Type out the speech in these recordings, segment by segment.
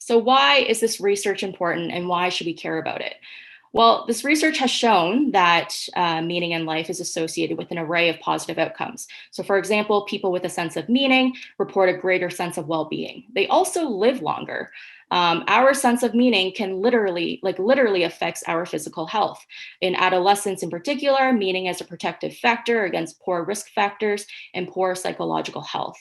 So why is this research important and why should we care about it? Well, this research has shown that meaning in life is associated with an array of positive outcomes. So, for example, people with a sense of meaning report a greater sense of well-being. They also live longer. Our sense of meaning can literally affects our physical health. In adolescence, in particular, meaning is a protective factor against poor risk factors and poor psychological health.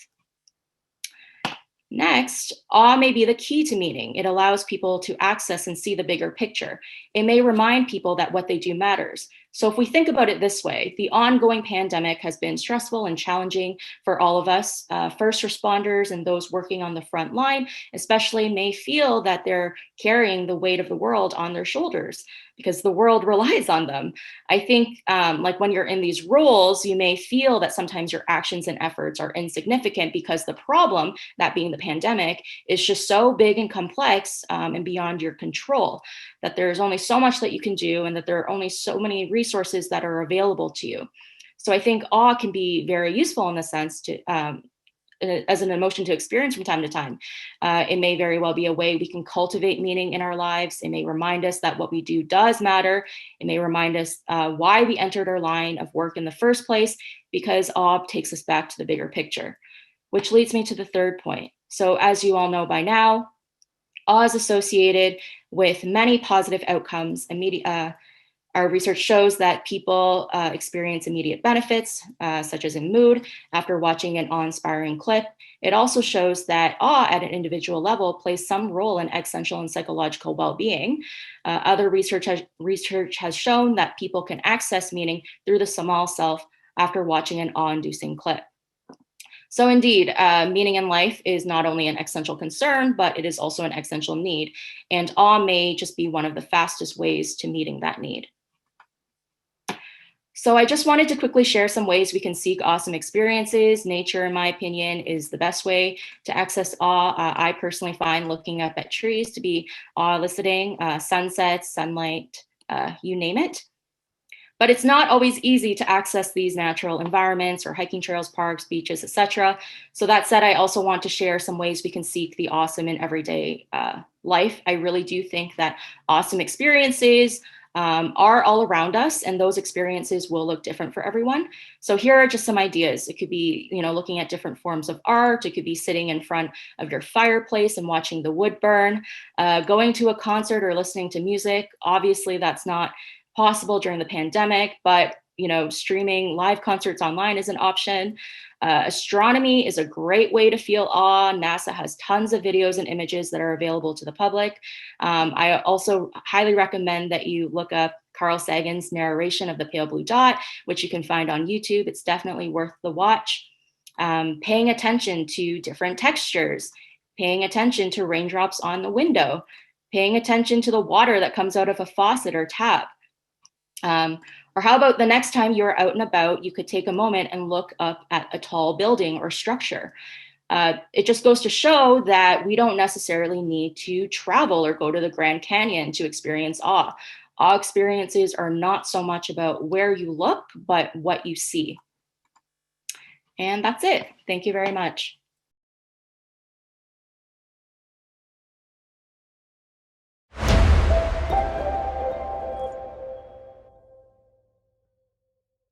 Next, awe may be the key to meaning. It allows people to access and see the bigger picture. It may remind people that what they do matters. So if we think about it this way, the ongoing pandemic has been stressful and challenging for all of us. First responders and those working on the front line, especially, may feel that they're carrying the weight of the world on their shoulders because the world relies on them. I think like when you're in these roles, you may feel that sometimes your actions and efforts are insignificant because the problem, that being the pandemic, is just so big and complex and beyond your control, that there's only so much that you can do and that there are only so many resources that are available to you. So I think awe can be very useful in the sense to as an emotion to experience from time to time. It may very well be a way we can cultivate meaning in our lives. It may remind us that what we do does matter. It may remind us why we entered our line of work in the first place, because awe takes us back to the bigger picture, which leads me to the third point. So as you all know by now, awe is associated with many positive outcomes. Our research shows that people experience immediate benefits, such as in mood, after watching an awe-inspiring clip. It also shows that awe at an individual level plays some role in existential and psychological well-being. Other research has shown that people can access meaning through the small self after watching an awe-inducing clip. So indeed, meaning in life is not only an existential concern, but it is also an existential need. And awe may just be one of the fastest ways to meeting that need. So I just wanted to quickly share some ways we can seek awesome experiences. Nature, in my opinion, is the best way to access awe. I personally find looking up at trees to be awe-eliciting, sunsets, sunlight, you name it. But it's not always easy to access these natural environments or hiking trails, parks, beaches, etc. So that said, I also want to share some ways we can seek the awesome in everyday life. I really do think that awesome experiences are all around us, and those experiences will look different for everyone. So here are just some ideas. It could be, looking at different forms of art. It could be sitting in front of your fireplace and watching the wood burn, going to a concert or listening to music. Obviously, that's not possible during the pandemic, but streaming live concerts online is an option. Astronomy is a great way to feel awe. NASA has tons of videos and images that are available to the public. I also highly recommend that you look up Carl Sagan's narration of the pale blue dot, which you can find on YouTube. It's definitely worth the watch. Paying attention to different textures, paying attention to raindrops on the window, paying attention to the water that comes out of a faucet or tap. Or how about the next time you're out and about, you could take a moment and look up at a tall building or structure. It just goes to show that we don't necessarily need to travel or go to the Grand Canyon to experience awe. Awe experiences are not so much about where you look, but what you see. And that's it. Thank you very much.